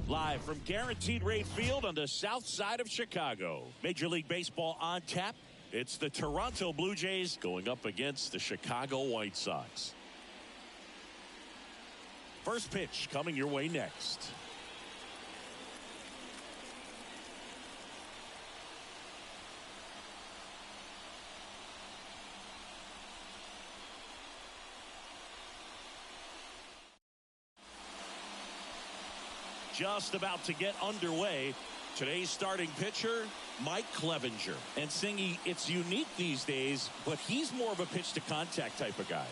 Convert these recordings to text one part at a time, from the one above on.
Live from Guaranteed Rate Field on the south side of Chicago. Major League Baseball on tap. It's the Toronto Blue Jays going up against the Chicago White Sox. First pitch coming your way next. Just about to get underway. Today's starting pitcher, Mike Clevenger. And Singy, it's unique these days, but he's more of a pitch to contact type of guy.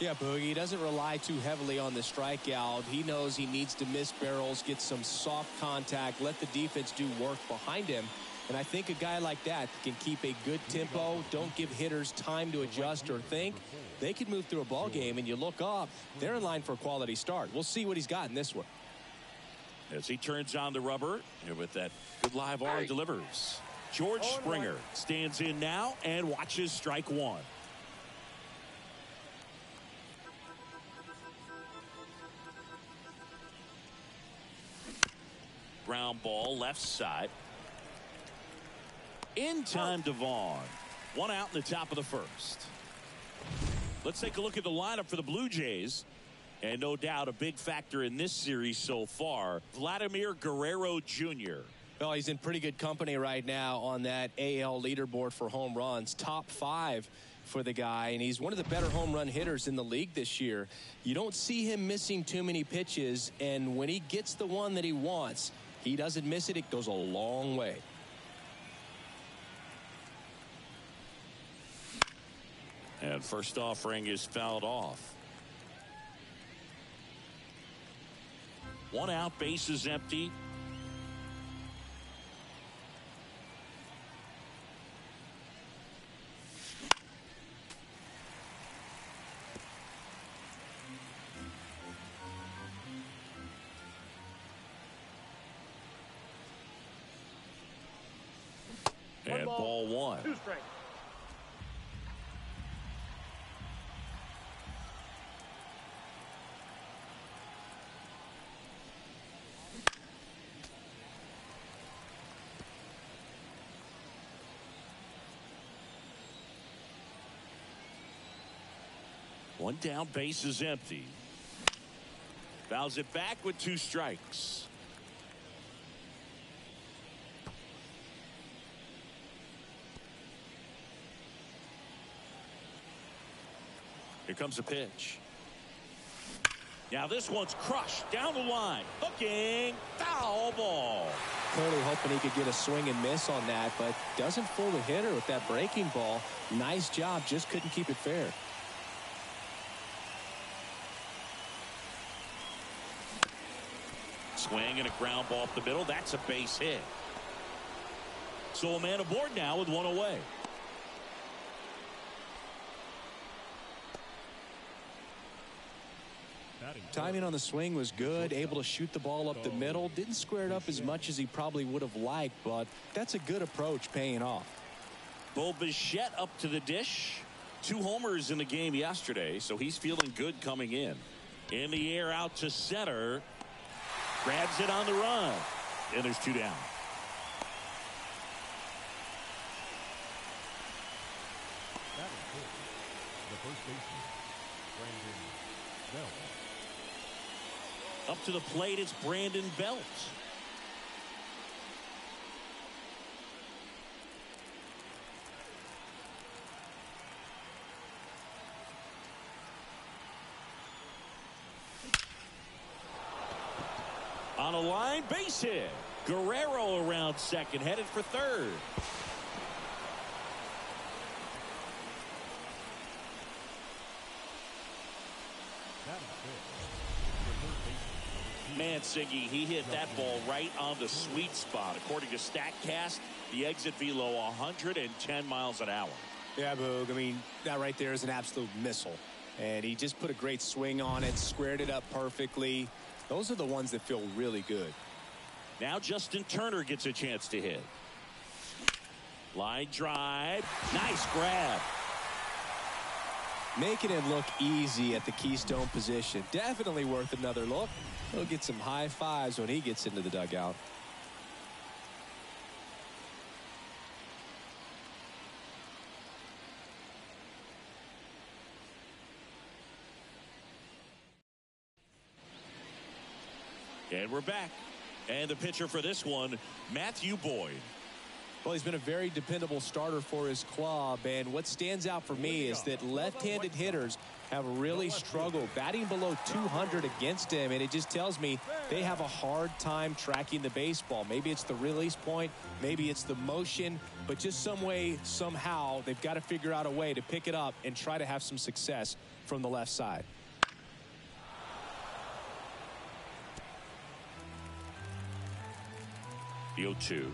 Yeah, Boogie, he doesn't rely too heavily on the strikeout. He knows he needs to miss barrels, get some soft contact, let the defense do work behind him. And I think a guy like that can keep a good tempo, don't give hitters time to adjust or think. They can move through a ball game, and you look up, they're in line for a quality start. We'll see what he's got in this one. As he turns on the rubber, and with that good live arm delivers. George Springer stands in now and watches strike one. Ground ball left side. In time to Vaughn. One out in the top of the first. Let's take a look at the lineup for the Blue Jays. And no doubt a big factor in this series so far, Vladimir Guerrero Jr. Well, he's in pretty good company right now on that AL leaderboard for home runs. Top 5 for the guy, and he's one of the better home run hitters in the league this year. You don't see him missing too many pitches, and when he gets the one that he wants, he doesn't miss it. It goes a long way. And first offering is fouled off. One out, base is empty. And ball one. 2 strikes. One down, base is empty. Fouls it back with 2 strikes. Here comes a pitch. Now this one's crushed down the line. Hooking, foul ball. Clearly hoping he could get a swing and miss on that, but doesn't fool the hitter with that breaking ball. Nice job, just couldn't keep it fair. Swing and a ground ball up the middle. That's a base hit. So a man aboard now with 1 away. Timing on the swing was good, able to shoot the ball up the middle. Didn't square it up as much as he probably would have liked, but that's a good approach paying off. Bo Bichette up to the dish. 2 homers in the game yesterday, so he's feeling good coming in. In the air out to center. Grabs it on the run. And there's 2 down. The first baseman, Brandon Belt. Up to the plate, it's Brandon Belt. On a line, base hit. Guerrero around second, headed for third. Man, Siggy, he hit that ball right on the sweet spot. According to StatCast, the exit velo 110 miles an hour. Yeah, Boog. I mean, that right there is an absolute missile. And he just put a great swing on it, squared it up perfectly. Those are the ones that feel really good. Now Justin Turner gets a chance to hit. Line drive. Nice grab. Making it look easy at the keystone position. Definitely worth another look. He'll get some high fives when he gets into the dugout. And we're back. And the pitcher for this one, Matthew Boyd. Well, he's been a very dependable starter for his club, and what stands out for me is that left-handed hitters have really struggled batting below 200 against him, and it just tells me they have a hard time tracking the baseball. Maybe it's the release point, maybe it's the motion, but just some way, somehow, they've got to figure out a way to pick it up and try to have some success from the left side. The 0-2.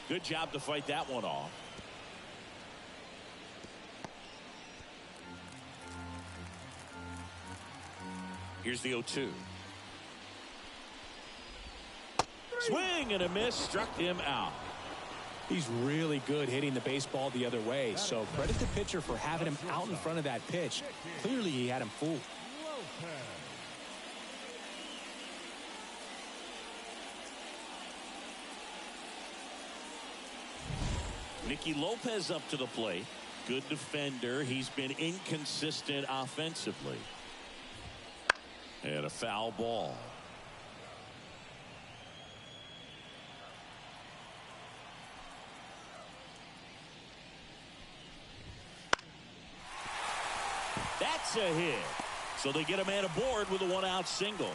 Good job to fight that one off. Here's the 0-2. Swing and a miss, struck him out. He's really good hitting the baseball the other way, so credit the pitcher for having him out in front of that pitch. Clearly he had him fooled. Nicky Lopez up to the plate. Good defender. He's been inconsistent offensively. And a foul ball. That's a hit. So they get a man aboard with a one-out single.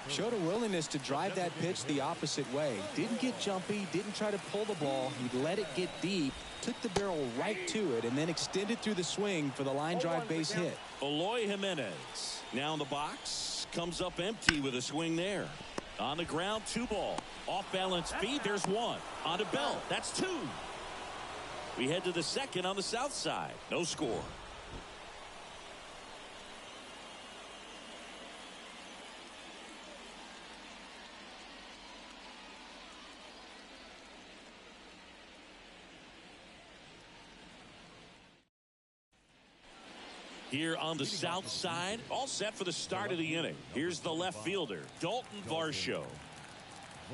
Showed a willingness to drive that pitch the opposite way. Didn't get jumpy, didn't try to pull the ball. He let it get deep, took the barrel right to it, and then extended through the swing for the line drive base hit. Eloy Jimenez now in the box, comes up empty with a swing there. On the ground, 2 ball. Off balance feed, there's 1. On the belt, that's 2. We head to the second on the south side. No score. Here on the south side, all set for the start of the inning. Here's the left fielder, Dalton Varsho.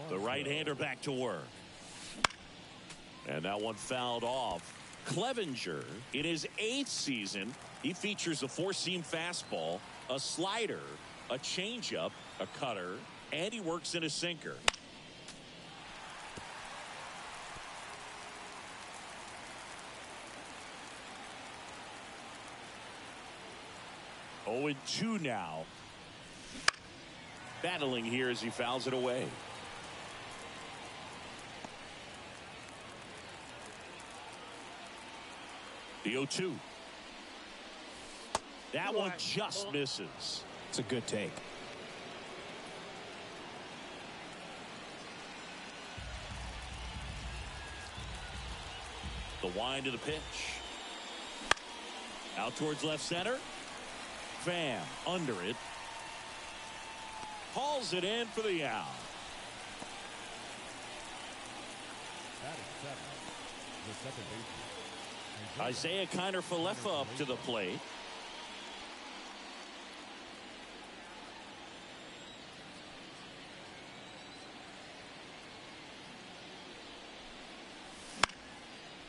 The right-hander back to work. And that one fouled off. Clevenger, in his 8th season, he features a 4-seam fastball, a slider, a changeup, a cutter, and he works in a sinker. Oh, 0-2 now. Battling here as he fouls it away. The 0-2. That one just misses. It's a good take. The wind of the pitch. Out towards left center. Pham under it. Hauls it in for the out. Isaiah Kiner-Falefa up to the plate.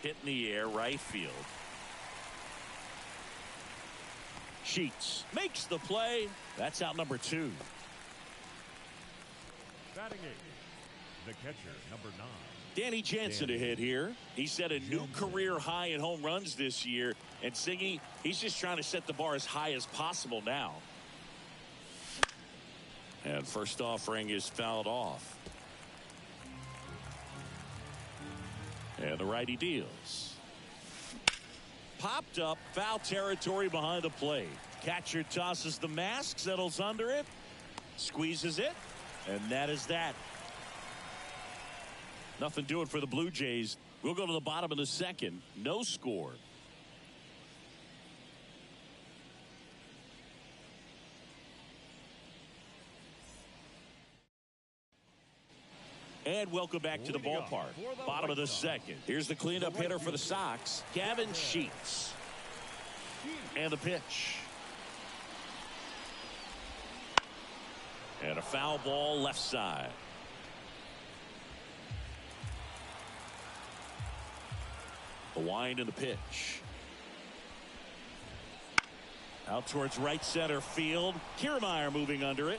Hit in the air, right field. Sheets makes the play. That's out number 2. Batting 8, the catcher, number 9. Danny Jansen to hit here. He set a new career high in home runs this year. And Singy, he's just trying to set the bar as high as possible now. And first offering is fouled off. And the righty deals. Popped up, foul territory behind the plate. Catcher tosses the mask, settles under it, squeezes it, and that is that. Nothing doing for the Blue Jays. We'll go to the bottom of the second. No score. And welcome back to the ballpark. Bottom of the second. Here's the cleanup hitter for the Sox, Gavin Sheets. And the pitch. And a foul ball left side. The wind and the pitch. Out towards right center field. Kiermaier moving under it.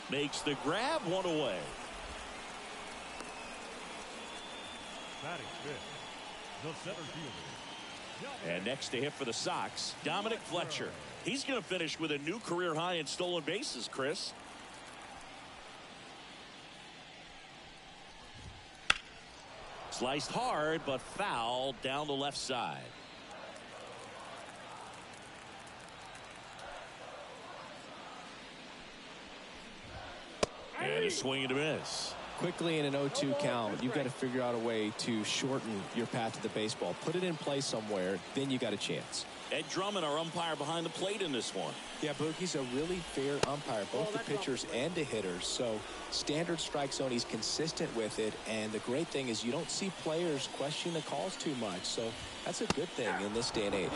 Makes the grab, one away. Batting fifth, the center fielder. And next to hit for the Sox, Dominic Fletcher. He's going to finish with a new career high in stolen bases, Chris. Sliced hard, but foul down the left side. And a swing and a miss. Quickly in an 0-2 count, you've got to figure out a way to shorten your path to the baseball. Put it in play somewhere, then you got a chance. Ed Drummond, our umpire behind the plate in this one. Yeah, Boogie's a really fair umpire, both the pitchers and the hitters. So standard strike zone, he's consistent with it. And the great thing is you don't see players question the calls too much. So that's a good thing in this day and age.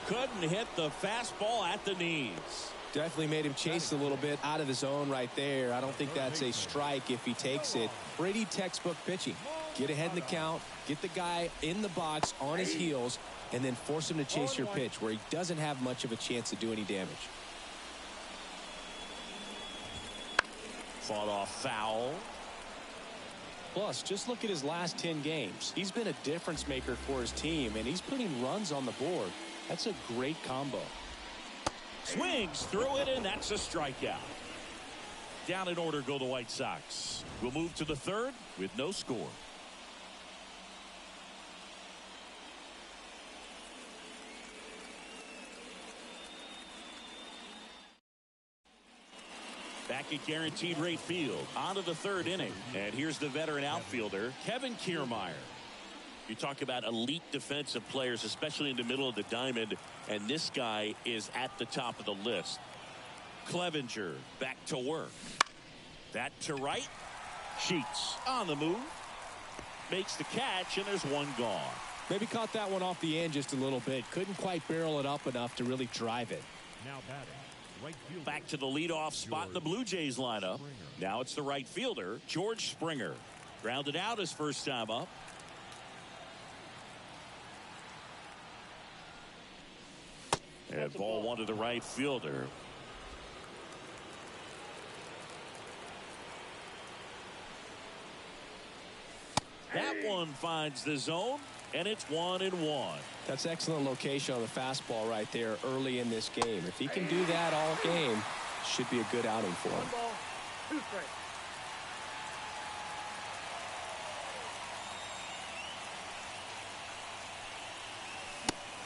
Couldn't hit the fastball at the knees. Definitely made him chase a little bit out of the zone right there. I don't think that's a strike if he takes it. Pretty textbook pitching. Get ahead in the count, get the guy in the box on his heels, and then force him to chase your pitch where he doesn't have much of a chance to do any damage. Fought off foul. Plus, just look at his last 10 games. He's been a difference maker for his team, and he's putting runs on the board. That's a great combo. Swings through it, and that's a strikeout. Down in order go the White Sox. We'll move to the third with no score. Back at Guaranteed Rate Field, on to the third inning. And here's the veteran outfielder, Kevin Kiermaier. You talk about elite defensive players, especially in the middle of the diamond, and this guy is at the top of the list. Clevenger back to work. That to right. Sheets on the move. Makes the catch, and there's one gone. Maybe caught that one off the end just a little bit. Couldn't quite barrel it up enough to really drive it. Now batting, right fielder. Back to the leadoff spot in the Blue Jays lineup. Now it's the right fielder, George Springer. Grounded out his first time up. And ball one to the right fielder. That one finds the zone, and it's 1-1. That's excellent location on the fastball right there early in this game. If he can do that all game, should be a good outing for him. 1 ball, 2 strikes.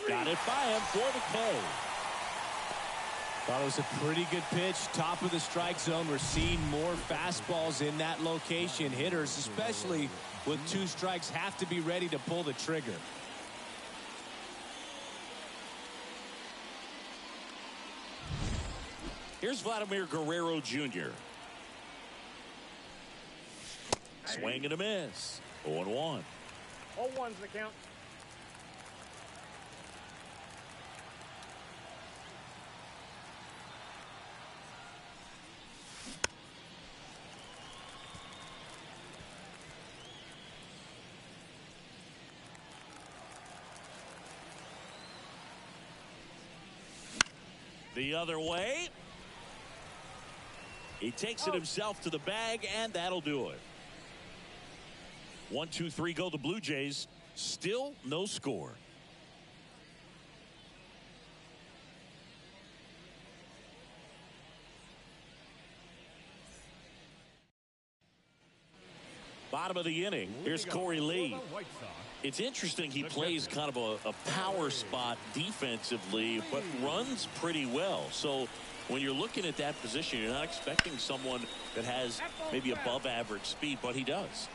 Got it by him for the K. Thought it was a pretty good pitch. Top of the strike zone. We're seeing more fastballs in that location. Hitters, especially with 2 strikes, have to be ready to pull the trigger. Here's Vladimir Guerrero Jr. Swing and a miss. 0-1. 0-1's the count. The other way. He takes it himself to the bag, and that'll do it. 1, 2, 3 go the Blue Jays. Still no score. Bottom of the inning. Here's Corey Lee. It's interesting he plays kind of a power spot defensively, but runs pretty well. So when you're looking at that position, you're not expecting someone that has maybe above average speed, but he does.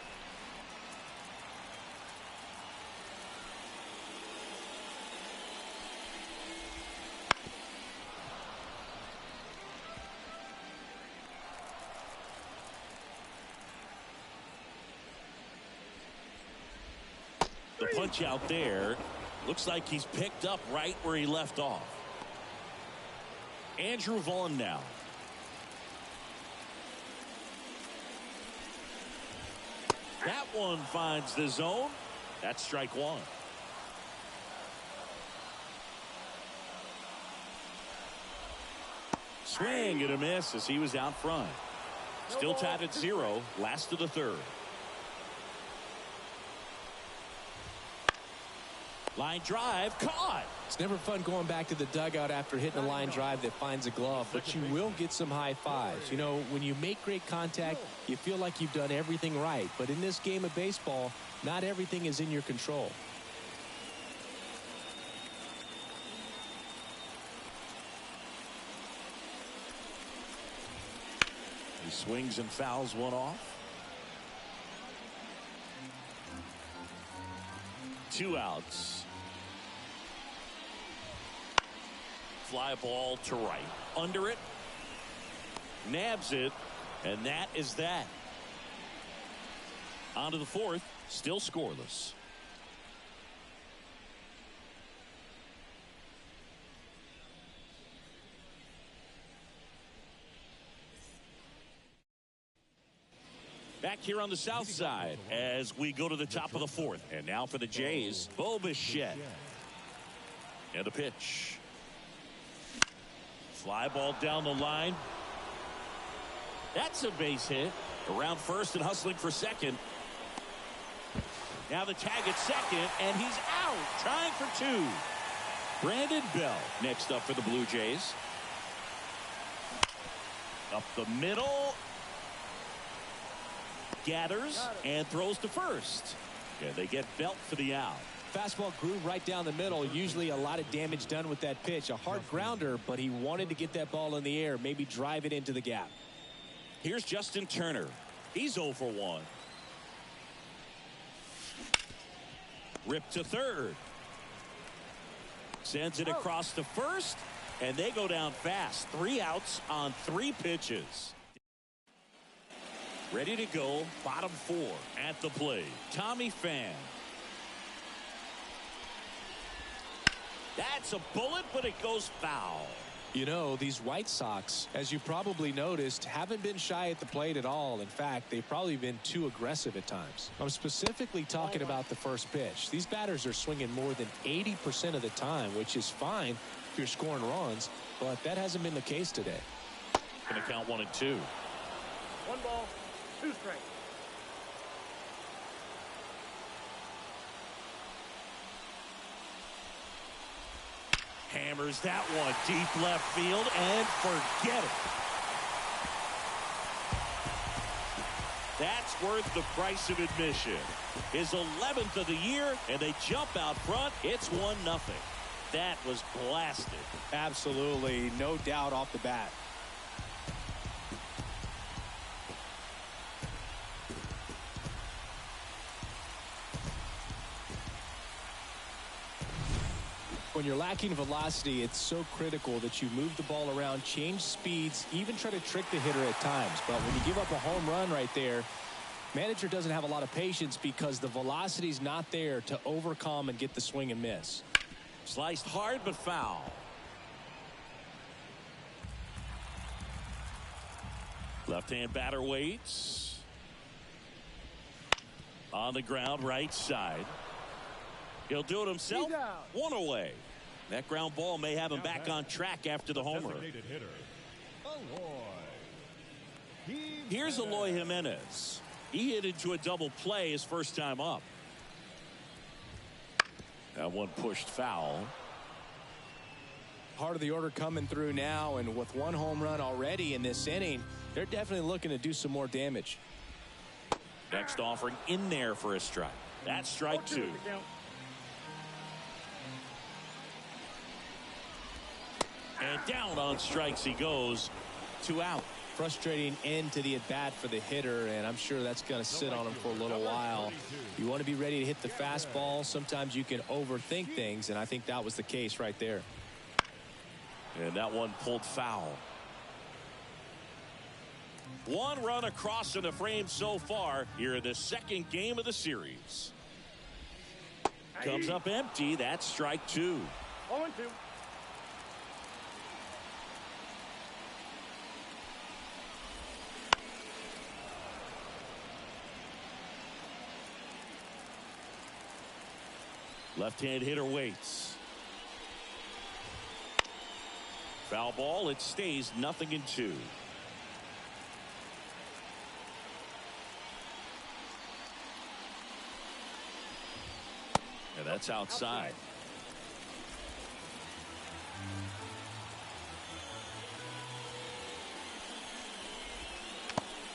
punch out there. Looks like he's picked up right where he left off. Andrew Vaughn now. That one finds the zone. That's strike one. Swing and a miss as he was out front. Still tied at 0. Last of the third. Line drive caught. It's never fun going back to the dugout after hitting a line drive that finds a glove, but you will get some high fives. You know, when you make great contact, you feel like you've done everything right. But in this game of baseball, not everything is in your control. He swings and fouls one off. 2 outs. Fly ball to right. Under it. Nabs it. And that is that. On to the fourth. Still scoreless. Back here on the south side as we go to the top of the fourth. And now for the Jays, Bo Bichette. And the pitch. Fly ball down the line. That's a base hit. Around first and hustling for second. Now the tag at second, and he's out. Trying for 2. Brandon Bell next up for the Blue Jays. Up the middle. Gathers and throws to first. Yeah, they get Belt for the out. Fastball grew right down the middle. Usually a lot of damage done with that pitch. A hard grounder, but he wanted to get that ball in the air, maybe drive it into the gap. Here's Justin Turner. He's 0 for 1. Ripped to third. Sends it across to first, and they go down fast. 3 outs on 3 pitches. Ready to go, bottom 4 at the plate. Tommy Pham. That's a bullet, but it goes foul. You know, these White Sox, as you probably noticed, haven't been shy at the plate at all. In fact, they've probably been too aggressive at times. I'm specifically talking about the first pitch. These batters are swinging more than 80% of the time, which is fine if you're scoring runs, but that hasn't been the case today. Going to count 1 and 2. 1 ball, 2 strikes. Hammers that one deep left field and forget it. That's worth the price of admission. His 11th of the year, and they jump out front. It's 1-0. That was blasted. Absolutely, no doubt off the bat. When you're lacking velocity, it's so critical that you move the ball around, change speeds, even try to trick the hitter at times. But when you give up a home run right there, manager doesn't have a lot of patience because the velocity's not there to overcome and get the swing and miss. Sliced hard but foul. Left-hand batter waits. On the ground, right side. He'll do it himself. 1 away. That ground ball may have him back on track after the homer. Here's Eloy Jimenez. He hit into a double play his first time up. That one pushed foul. Part of the order coming through now, and with 1 home run already in this inning, they're definitely looking to do some more damage. Next offering in there for a strike. That's strike 2. And down on strikes he goes. 2 out. Frustrating end to the at-bat for the hitter, and I'm sure that's going to sit on him for a little while. You want to be ready to hit the fastball. Sometimes you can overthink things, and I think that was the case right there. And that one pulled foul. 1 run across in the frame so far here in the 2nd game of the series. Comes up empty. That's strike 2. 0-2. Left-hand hitter waits. Foul ball. It stays 0-2. And that's outside.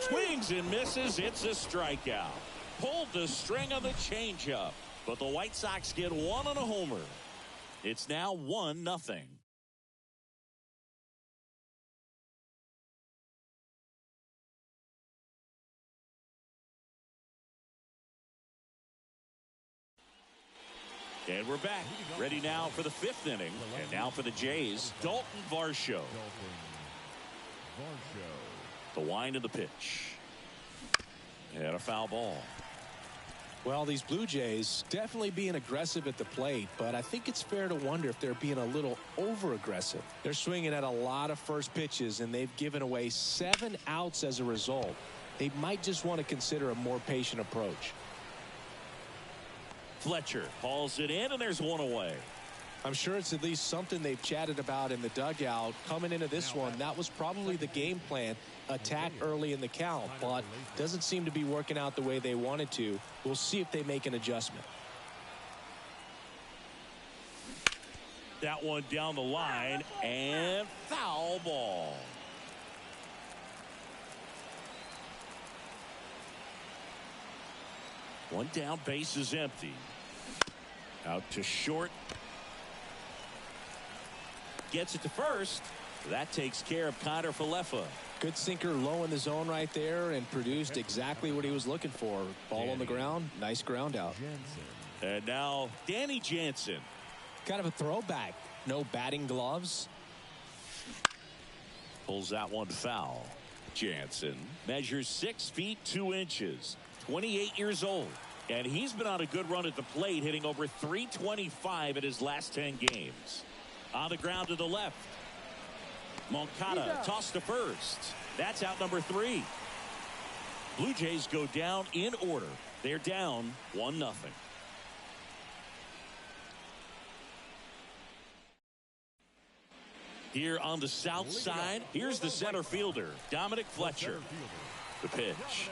Swings and misses. It's a strikeout. Pulled the string of the changeup. But the White Sox get one on a homer. It's now 1-0. And we're back. Ready now for the 5th inning. And now for the Jays, Dalton Varsho. The wind of the pitch. And a foul ball. Well, these Blue Jays definitely being aggressive at the plate, but I think it's fair to wonder if they're being a little over-aggressive. They're swinging at a lot of first pitches, and they've given away 7 outs as a result. They might just want to consider a more patient approach. Fletcher hauls it in, and there's one away. I'm sure it's at least something they've chatted about in the dugout. Coming into this one, that was probably the game plan. Attack early in the count, but doesn't seem to be working out the way they wanted to. We'll see if they make an adjustment. That one down the line, and foul ball. One down, base is empty. Out to short. Gets it to first. That takes care of Connor Falefa. Good sinker low in the zone right there and produced exactly what he was looking for. Ball on the ground. Nice ground out. And now Danny Jansen. Kind of a throwback. No batting gloves. Pulls that one foul. Jansen measures 6 feet 2 inches. 28 years old. And he's been on a good run at the plate, hitting over .325 in his last 10 games. On the ground to the left. Moncada tossed to first. That's out number 3. Blue Jays go down in order. They're down 1-0. Here on the south side, here's the center fielder, Dominic Fletcher. The pitch.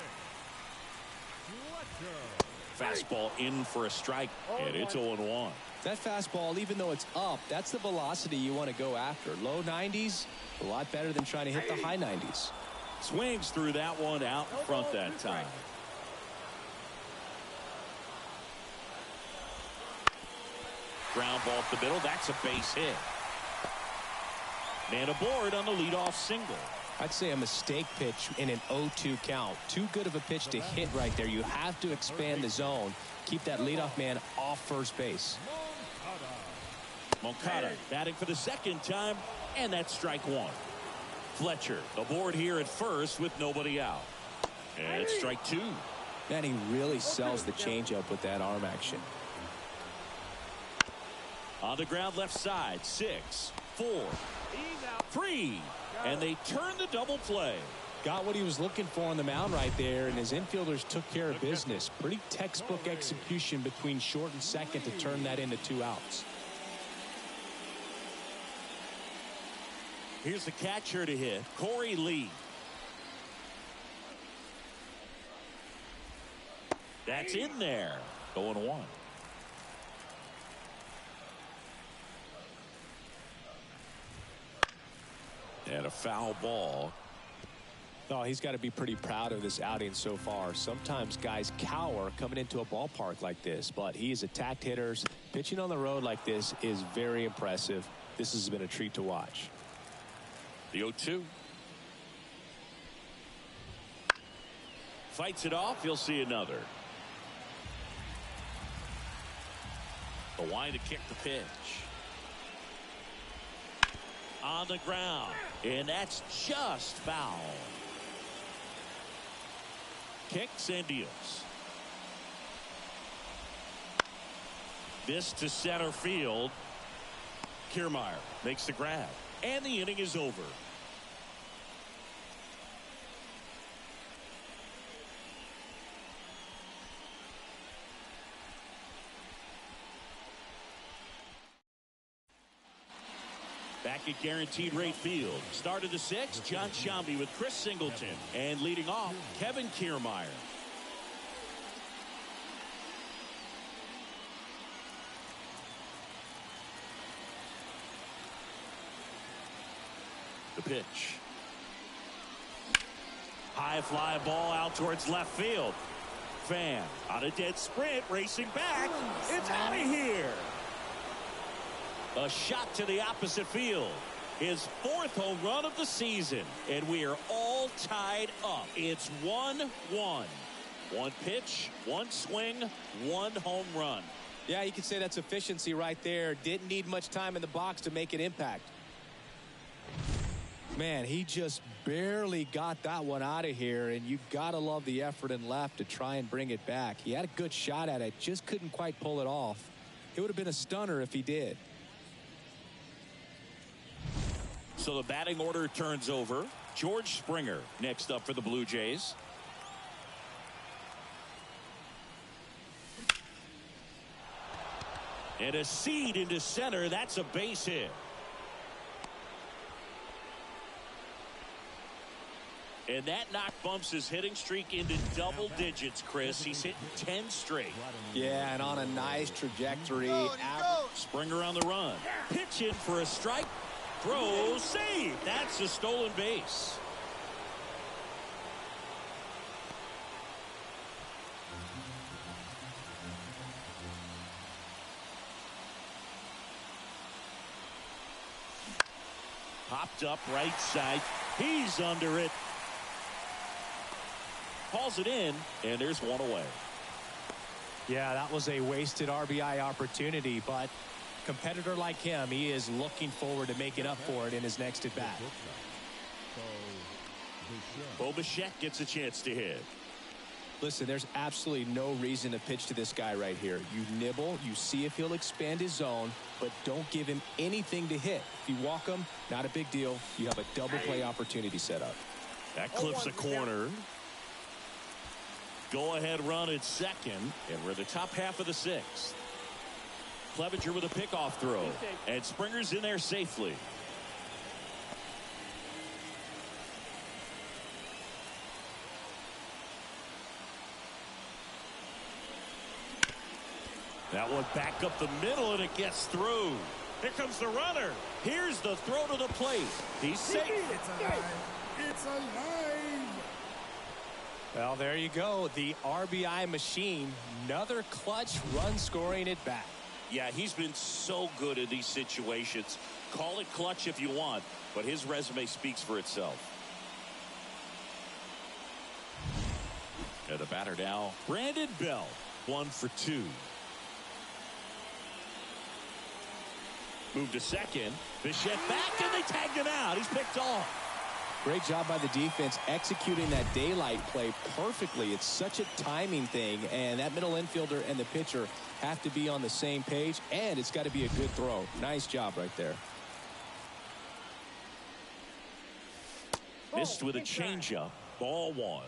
Fastball in for a strike, and it's 0-1. That fastball, even though it's up, that's the velocity you want to go after. Low 90s, a lot better than trying to hit the high 90s. Swings through that one out in front that time. Ground ball up the middle. That's a base hit. And aboard on the leadoff single. I'd say a mistake pitch in an 0-2 count. Too good of a pitch to hit right there. You have to expand the zone. Keep that leadoff man off first base. Moncada batting for the second time, and that's strike 1. Fletcher aboard here at first with nobody out. And it's strike 2. Man, he really sells the changeup with that arm action. On the ground left side, 6, 4, 3, and they turn the double play. Got what he was looking for on the mound right there, and his infielders took care of business. Pretty textbook execution between short and second to turn that into 2 outs. Here's the catcher to hit, Corey Lee. That's in there. 0-1. And a foul ball. Oh, he's got to be pretty proud of this outing so far. Sometimes guys cower coming into a ballpark like this, but he's attacked hitters. Pitching on the road like this is very impressive. This has been a treat to watch. The 0-2. Fights it off. You'll see another. The wind to kick the pitch. On the ground. And that's just foul. Kicks and deals. This to center field. Kiermaier makes the grab. And the inning is over. Back at Guaranteed Rate Field. Start of the sixth, John Sciambi with Chris Singleton. And leading off, Kevin Kiermaier. The pitch. High fly ball out towards left field. Fan on a dead sprint, racing back. It's out of here. A shot to the opposite field. His 4th home run of the season. And we are all tied up. It's 1-1. One pitch, one swing, one home run. Yeah, you could say that's efficiency right there. Didn't need much time in the box to make an impact. Man, he just barely got that one out of here, and you gotta love the effort in left to try and bring it back. He had a good shot at it, just couldn't quite pull it off. It would have been a stunner if he did. So the batting order turns over. George Springer next up for the Blue Jays. And a seed into center. That's a base hit. And that knock bumps his hitting streak into double digits, Chris. He's hitting 10 straight. Yeah, and on a nice trajectory. Springer on the run. Pitch in for a strike. Throw, save. That's a stolen base. Popped up right side. He's under it. Calls it in, and there's one away. Yeah, that was a wasted RBI opportunity, but competitor like him, he is looking forward to making up for it in his next at bat. Bo Bichette gets a chance to hit. Listen, there's absolutely no reason to pitch to this guy right here. You nibble, you see if he'll expand his zone, but don't give him anything to hit. If you walk him, not a big deal. You have a double play opportunity set up. That clips a corner. Go ahead run at second, and we're in the top half of the 6th. Clevenger with a pickoff throw, and Springer's in there safely. That one back up the middle, and it gets through. Here comes the runner. Here's the throw to the plate. He's safe. It's alive. It's alive. Well, there you go. The RBI machine. Another clutch run scoring at bat. Yeah, he's been so good in these situations. Call it clutch if you want, but his resume speaks for itself. And the batter now, Brandon Belt, 1 for 2. Move to second. Bichette back, and they tagged him out. He's picked off. Great job by the defense executing that daylight play perfectly. It's such a timing thing, and that middle infielder and the pitcher have to be on the same page, and it's got to be a good throw. Nice job right there. Missed with a changeup. Ball 1.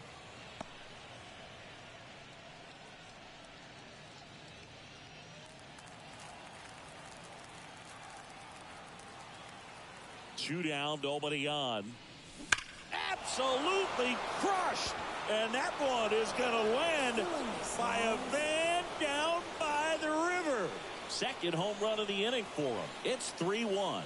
Two down, nobody on. Absolutely crushed. And that one is going to land by a man down by the river. Second home run of the inning for him. It's 3-1.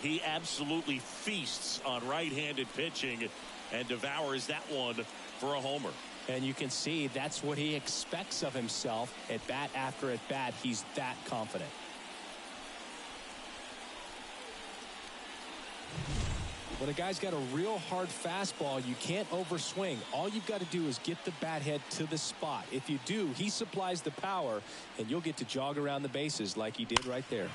He absolutely feasts on right-handed pitching and devours that one for a homer. And you can see that's what he expects of himself at bat after at bat. He's that confident. When a guy's got a real hard fastball, you can't overswing. All you've got to do is get the bat head to the spot. If you do, he supplies the power, and you'll get to jog around the bases like he did right there.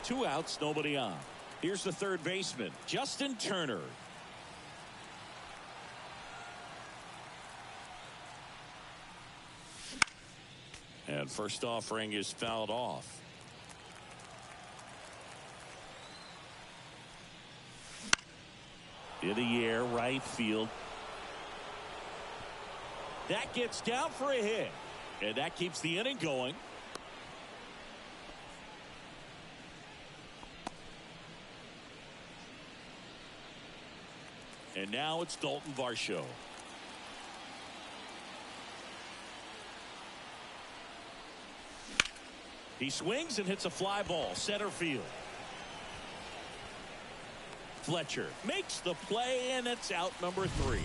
Two outs, nobody on. Here's the third baseman, Justin Turner. And first offering is fouled off. In the air, right field. That gets down for a hit. And that keeps the inning going. And now it's Dalton Varsho. He swings and hits a fly ball center field. Fletcher makes the play, and it's out number 3.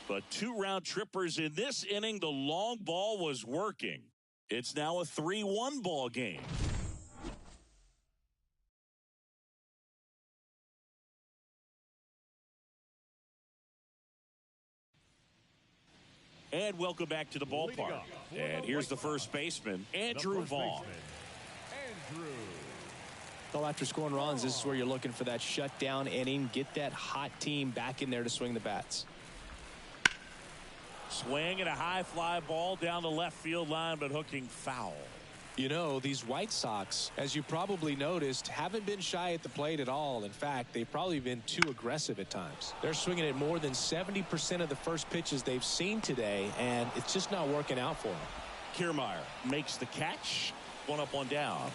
But 2 round trippers in this inning. The long ball was working. It's now a 3-1 ball game. And welcome back to the ballpark. And here's the first baseman, Andrew Vaughn. Well, after scoring runs, this is where you're looking for that shutdown inning. Get that hot team back in there to swing the bats. Swing and a high fly ball down the left field line, but hooking foul. You know, these White Sox, as you probably noticed, haven't been shy at the plate at all. In fact, they've probably been too aggressive at times. They're swinging at more than 70% of the first pitches they've seen today, and it's just not working out for them. Kiermaier makes the catch. 1 up, 1 down.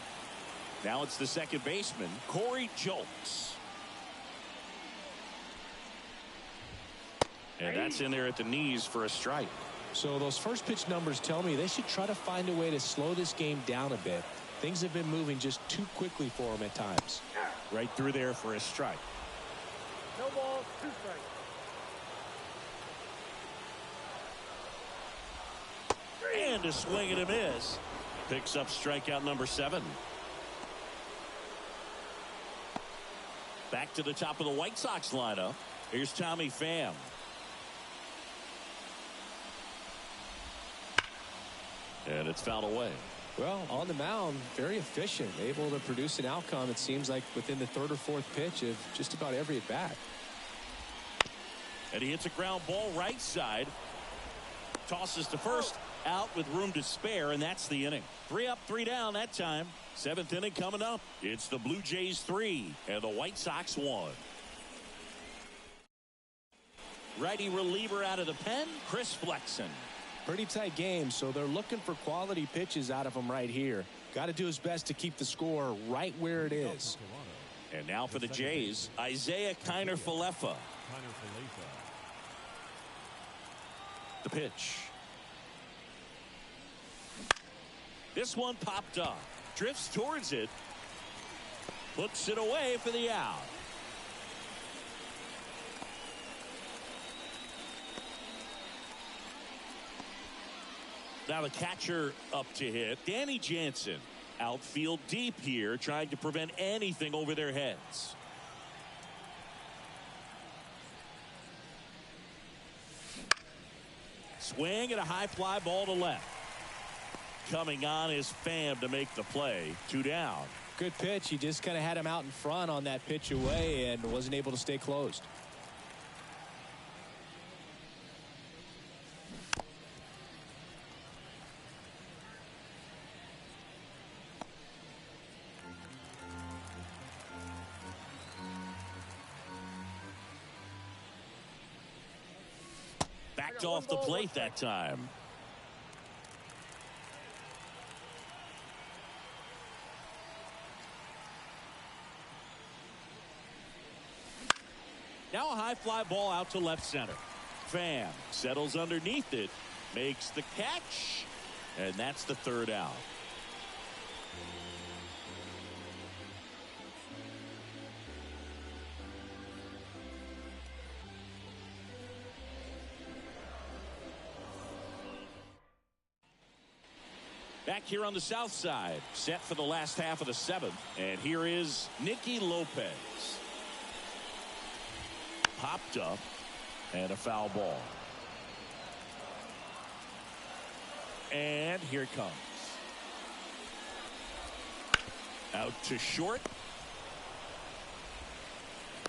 Now it's the second baseman, Corey Julks. And that's in there at the knees for a strike. So those first pitch numbers tell me they should try to find a way to slow this game down a bit. Things have been moving just too quickly for them at times. Right through there for a strike. No balls, 2 strikes. And a swing and a miss. Picks up strikeout number 7. Back to the top of the White Sox lineup. Here's Tommy Pham. And it's fouled away. Well, on the mound, very efficient, able to produce an outcome, it seems like, within the 3rd or 4th pitch of just about every at bat. And he hits a ground ball right side. Tosses to first, out with room to spare, and that's the inning. 3 up, 3 down that time. 7th inning coming up. It's the Blue Jays 3 and the White Sox 1. Righty reliever out of the pen, Chris Flexen. Pretty tight game, so they're looking for quality pitches out of him right here. Got to do his best to keep the score right where it is. And now for the Jays, Isaiah Kiner-Falefa. The pitch. This one popped up. Drifts towards it. Puts it away for the out. Now the catcher up to hit. Danny Jansen. Outfield deep here, trying to prevent anything over their heads. Swing and a high fly ball to left. Coming on is Pham to make the play. 2 down. Good pitch. He just kind of had him out in front on that pitch away and wasn't able to stay closed. Backed off the plate that time. Now a high fly ball out to left center. Pham settles underneath it, makes the catch, and that's the 3rd out. Back here on the south side, set for the last half of the 7th, and here is Nicky Lopez. Popped up, and a foul ball. And here it comes. Out to short.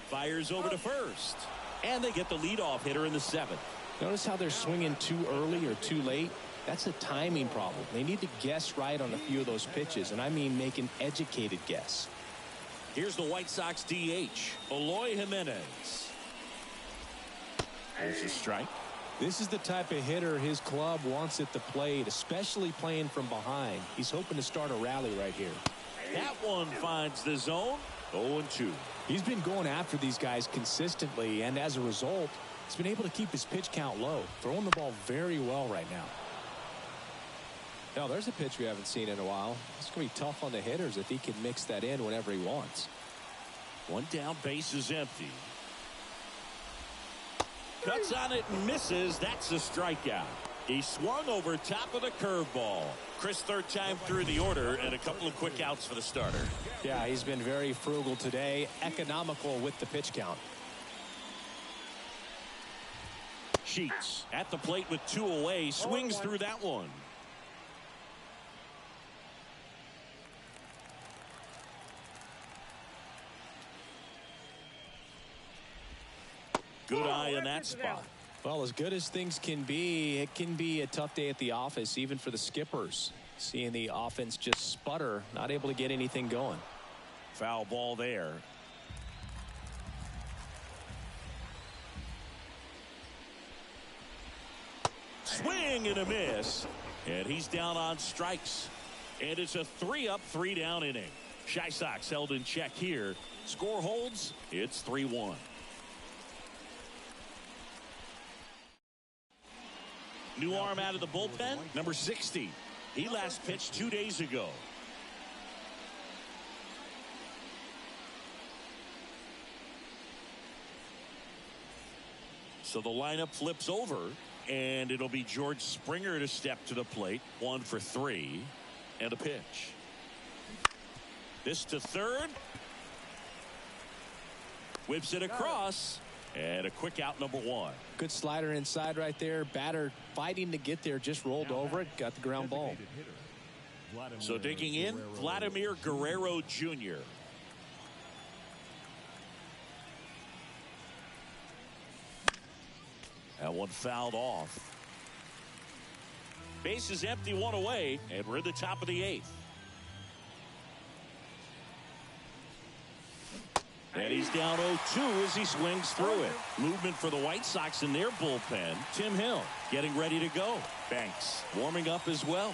Fires over to first. And they get the leadoff hitter in the 7th. Notice how they're swinging too early or too late. That's a timing problem. They need to guess right on a few of those pitches, and I mean make an educated guess. Here's the White Sox DH, Eloy Jimenez. There's a strike. This is the type of hitter his club wants at the plate, especially playing from behind. He's hoping to start a rally right here. That one finds the zone. 0-2. He's been going after these guys consistently, and as a result, he's been able to keep his pitch count low, throwing the ball very well right now. Now, there's a pitch we haven't seen in a while. It's going to be tough on the hitters if he can mix that in whenever he wants. One down, base is empty. Cuts on it and misses. That's a strikeout. He swung over top of the curveball. Chris, third time through the order, and a couple of quick outs for the starter. Yeah, he's been very frugal today, economical with the pitch count. Sheets at the plate with 2 away, swings through that one. Good eye in that spot. Well, as good as things can be, it can be a tough day at the office, even for the skippers. Seeing the offense just sputter, not able to get anything going. Foul ball there. Swing and a miss. And he's down on strikes. And it's a 3-up, 3-down inning. Chi Sox held in check here. Score holds. It's 3-1. New arm out of the bullpen, number 60. He last pitched 2 days ago. So the lineup flips over, and it'll be George Springer to step to the plate. 1 for 3, and a pitch. This to third. Whips it across. And a quick out, number 1. Good slider inside right there. Batter fighting to get there, just rolled over it, got the ground ball. So digging in, Vladimir Guerrero Jr. That one fouled off. Base is empty, 1 away, and we're at the top of the 8th. And he's down 0-2 as he swings through it. Movement for the White Sox in their bullpen. Tim Hill getting ready to go. Banks warming up as well.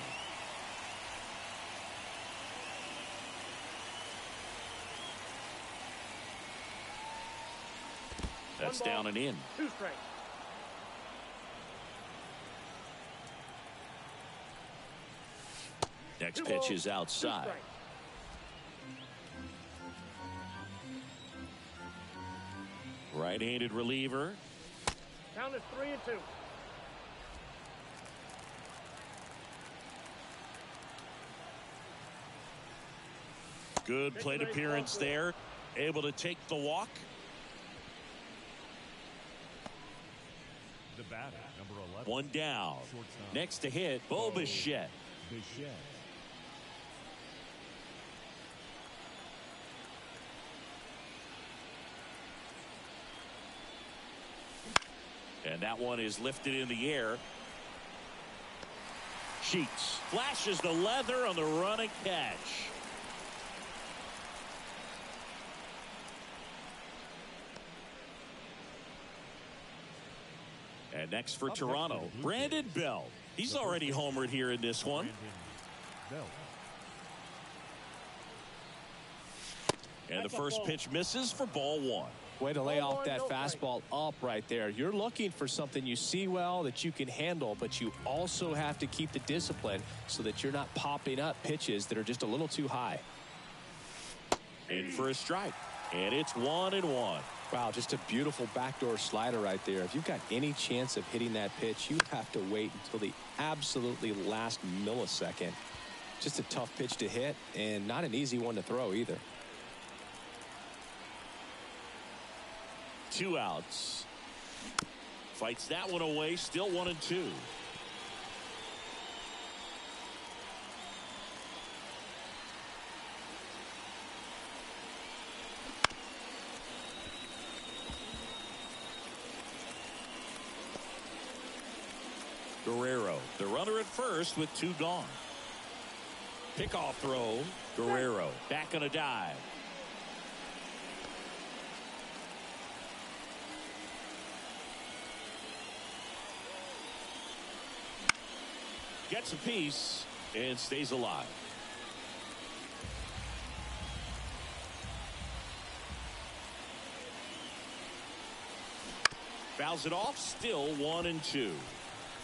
That's down and in. 2 strikes. Next pitch is outside. Right-handed reliever. Count is 3-2. Good plate appearance there. Able to take the walk. The batter, number 11. 1 down. Shortstop. Next to hit, Bo Bichette. Bichette. And that one is lifted in the air. Sheets flashes the leather on the running catch. And next for Toronto, Brandon Belt. He's already homered here in this one. And the first pitch misses for ball 1. Way to lay off that fastball up right there. You're looking for something you see well that you can handle, but you also have to keep the discipline so that you're not popping up pitches that are just a little too high. In for a strike. And it's 1-1. Wow, just a beautiful backdoor slider right there. If you've got any chance of hitting that pitch, you have to wait until the absolutely last millisecond. Just a tough pitch to hit and not an easy one to throw either. 2 outs. Fights that one away, still 1-2. Guerrero, the run Runner at first with 2 gone. Pickoff throw. Guerrero back on a dive. Gets a piece and stays alive. Fouls it off. Still 1-2.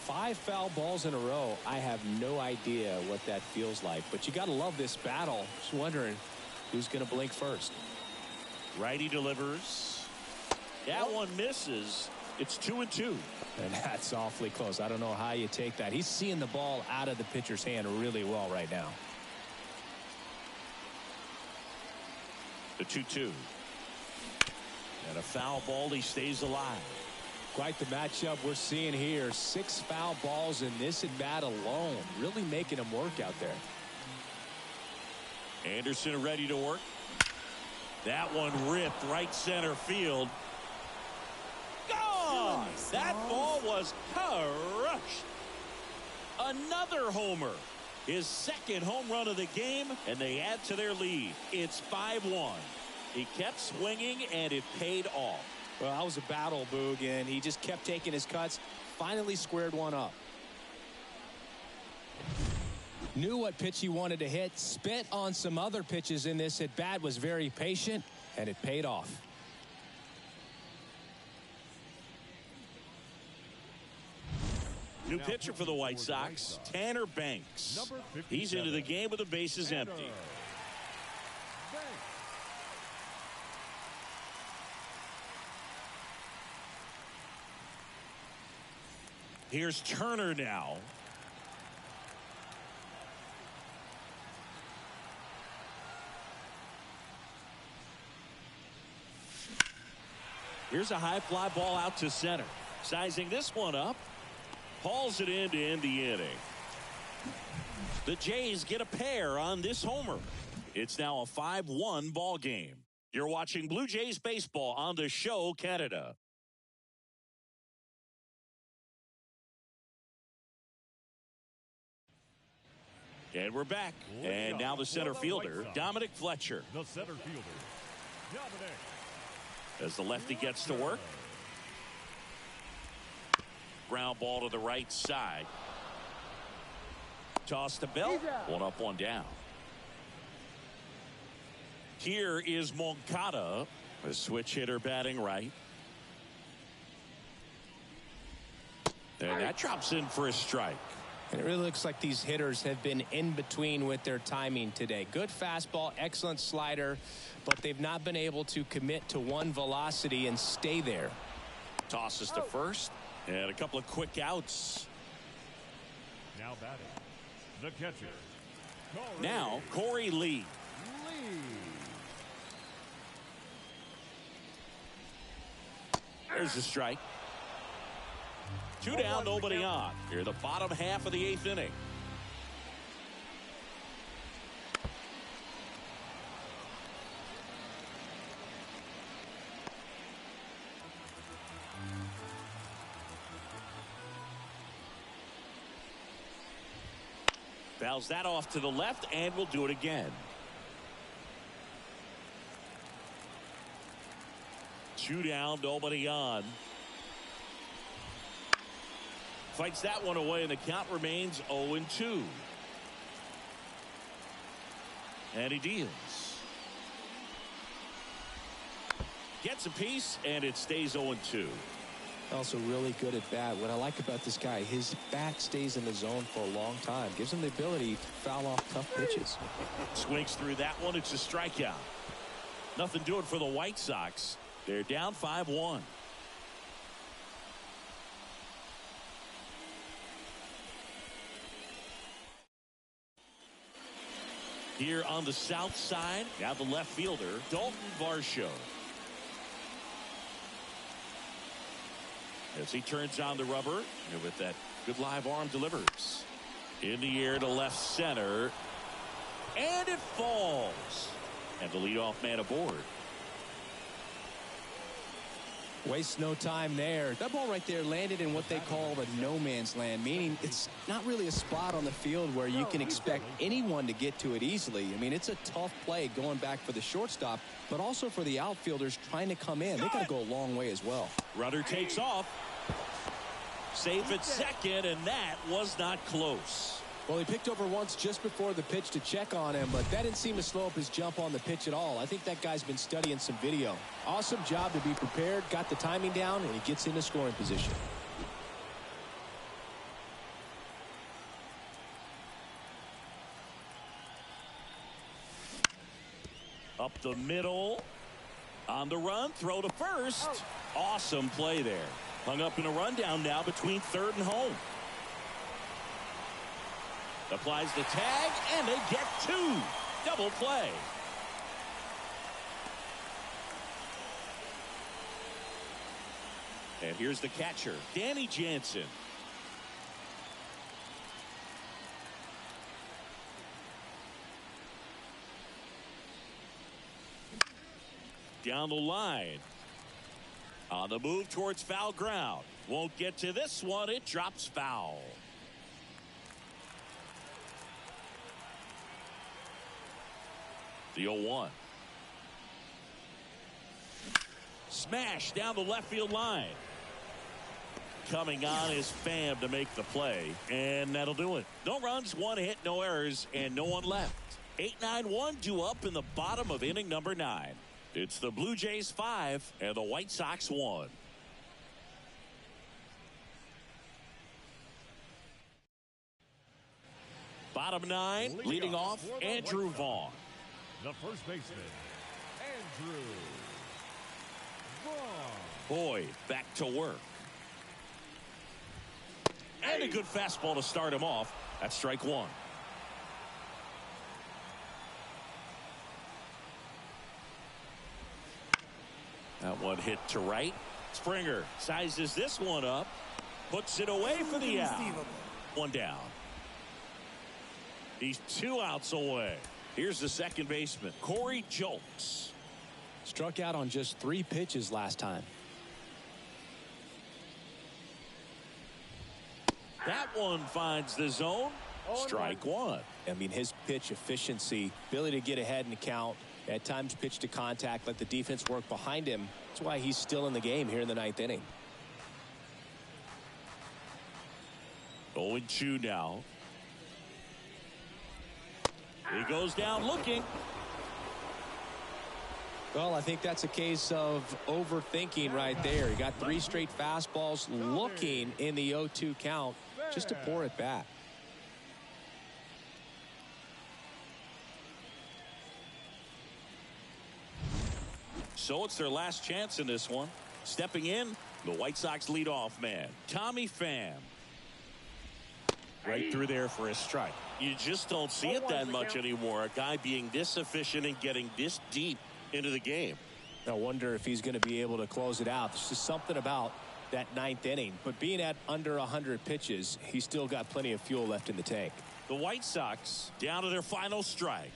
5 foul balls in a row. I have no idea what that feels like, but you got to love this battle. Just wondering who's going to blink first. Righty delivers. That one misses. It's 2-2. And that's awfully close. I don't know how you take that. He's seeing the ball out of the pitcher's hand really well right now. The 2-2. And a foul ball. He stays alive. Quite the matchup we're seeing here. 6 foul balls in this at bat alone. Really making him work out there. Anderson ready to work. That one ripped right center field. Gone! That ball was crushed. Another homer. His 2nd home run of the game, and they add to their lead. It's 5-1. He kept swinging, and it paid off. Well, that was a battle, Boog, and he just kept taking his cuts. Finally squared one up. Knew what pitch he wanted to hit. Spit on some other pitches in this at bat. Was very patient, and it paid off. New pitcher for the White Sox, Tanner Banks. He's into the game with the bases empty. Here's Turner now. Here's a high fly ball out to center. Sizing this one up. Hauls it in to end the inning. The Jays get a pair on this homer. It's now a 5-1 ball game. You're watching Blue Jays baseball on the show Canada. And we're back. And now the center fielder, Dominic Fletcher. The center fielder, Dominic. As the lefty gets to work. Ground ball to the right side. Toss to Bell. 1 up, 1 down. Here is Moncada, a switch hitter batting right. And that drops in for a strike. And it really looks like these hitters have been in between with their timing today. Good fastball, excellent slider, but they've not been able to commit to one velocity and stay there. Tosses to first, and a couple of quick outs. Now batting, the catcher. Now Corey Lee. There's the strike. 2 down, nobody on. Here, the bottom half of the 8th inning. Fouls that off to the left, and we'll do it again. 2 down, nobody on. Fights that one away, and the count remains 0-2. And he deals. Gets a piece, and it stays 0-2. Also really good at bat. What I like about this guy, his bat stays in the zone for a long time. Gives him the ability to foul off tough pitches. Swings through that one. It's a strikeout. Nothing doing for the White Sox. They're down 5-1. Here on the south side, now the left fielder, Dalton Varsho. As he turns on the rubber, and with that good live arm delivers. In the air to left center. And it falls. And the leadoff man aboard. Waste no time there. That ball right there landed in what they call the no man's land, meaning it's not really a spot on the field where you can expect anyone to get to it easily. I mean, it's a tough play going back for the shortstop, but also for the outfielders trying to come in. They got to go a long way as well. Runner takes off. Safe at second, and that was not close. Well, he picked over once just before the pitch to check on him, but that didn't seem to slow up his jump on the pitch at all. I think that guy's been studying some video. Awesome job to be prepared, got the timing down, and he gets into scoring position. Up the middle. On the run, throw to first. Awesome play there. Hung up in a rundown now between third and home. Applies the tag, and they get two. Double play. And here's the catcher, Danny Jansen. Down the line. On the move towards foul ground. Won't get to this one. It drops foul. The 0-1. Smash down the left field line. Coming on is Pham to make the play, and that'll do it. No runs, one hit, no errors, and no one left. 8-9-1 due up in the bottom of inning number 9. It's the Blue Jays 5 and the White Sox 1. Bottom 9, leading off, Andrew Vaughn. The first baseman, Andrew Vaughn. Boyd back to work. And a good fastball to start him off. That's strike one. That one hit to right. Springer sizes this one up. Puts it away for the out. One down. He's 2 outs away. Here's the second baseman, Corey Julks. Struck out on just 3 pitches last time. That one finds the zone. Strike one. I mean, his pitch efficiency, ability to get ahead in the count, at times pitch to contact, let the defense work behind him. That's why he's still in the game here in the 9th inning. 0-2 now. He goes down looking. Well, I think that's a case of overthinking right there. He got 3 straight fastballs looking in the 0-2 count just to pour it back. So it's their last chance in this one. Stepping in, the White Sox leadoff man, Tommy Pham. Right through there for a strike. You just don't see it that much anymore. A guy being this efficient and getting this deep into the game. I wonder if he's going to be able to close it out. There's just something about that 9th inning. But being at under 100 pitches, he's still got plenty of fuel left in the tank. The White Sox down to their final strike.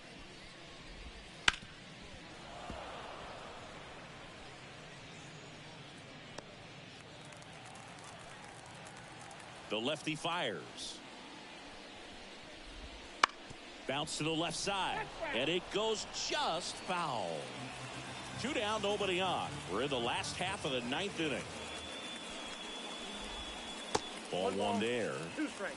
The lefty fires. Bounce to the left side, and it goes just foul. 2 down, nobody on. We're in the last half of the 9th inning. Ball 1 there. 2 strikes.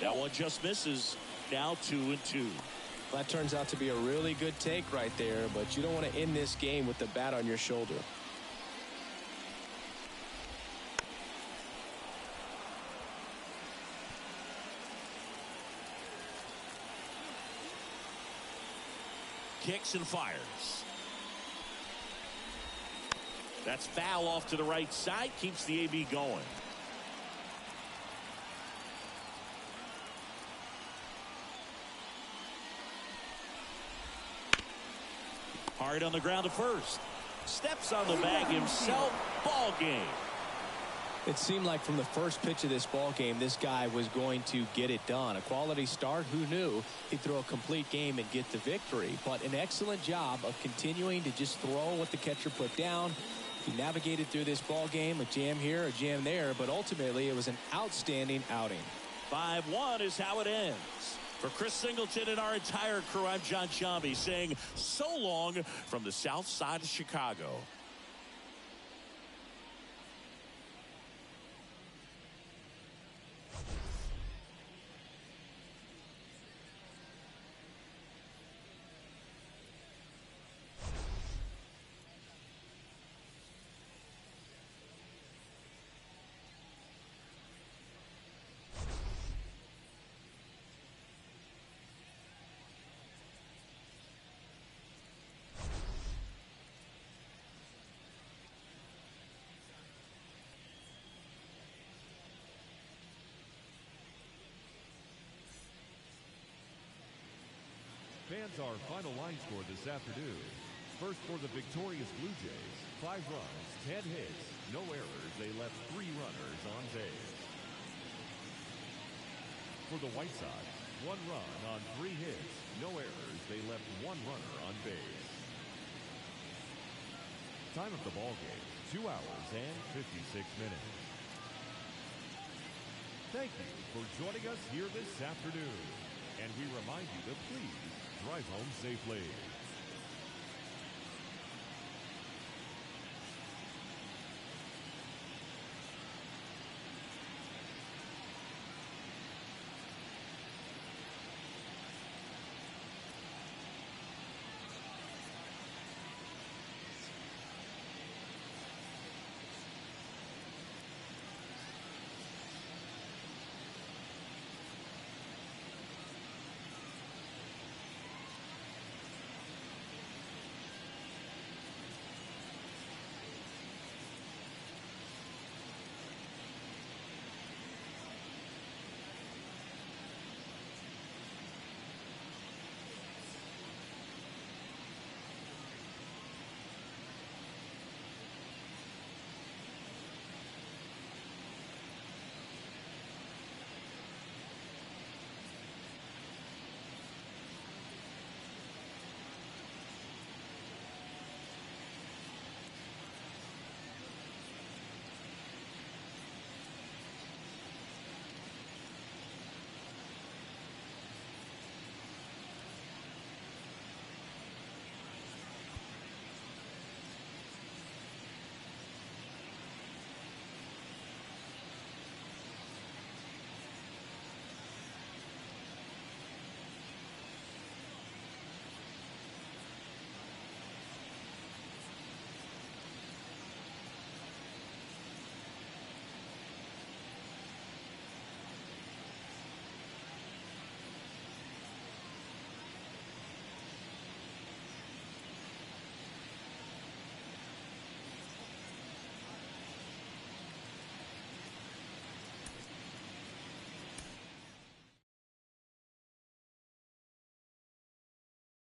That one just misses. Now 2-2. That turns out to be a really good take right there, but you don't want to end this game with the bat on your shoulder. Kicks and fires. That's foul off to the right side. Keeps the AB going. Hard on the ground to first. Steps on the bag himself. Ball game. It seemed like from the first pitch of this ball game, this guy was going to get it done. A quality start. Who knew he'd throw a complete game and get the victory? But an excellent job of continuing to just throw what the catcher put down. He navigated through this ball game, a jam here, a jam there, but ultimately it was an outstanding outing. 5-1 is how it ends. For Chris Singleton and our entire crew, I'm John Sciambi saying so long from the south side of Chicago. Fans, our final line score this afternoon. First for the victorious Blue Jays, 5 runs, 10 hits, no errors. They left 3 runners on base. For the White Sox, 1 run on 3 hits, no errors. They left 1 runner on base. Time of the ball game, 2 hours and 56 minutes. Thank you for joining us here this afternoon. And we remind you to please drive home safely.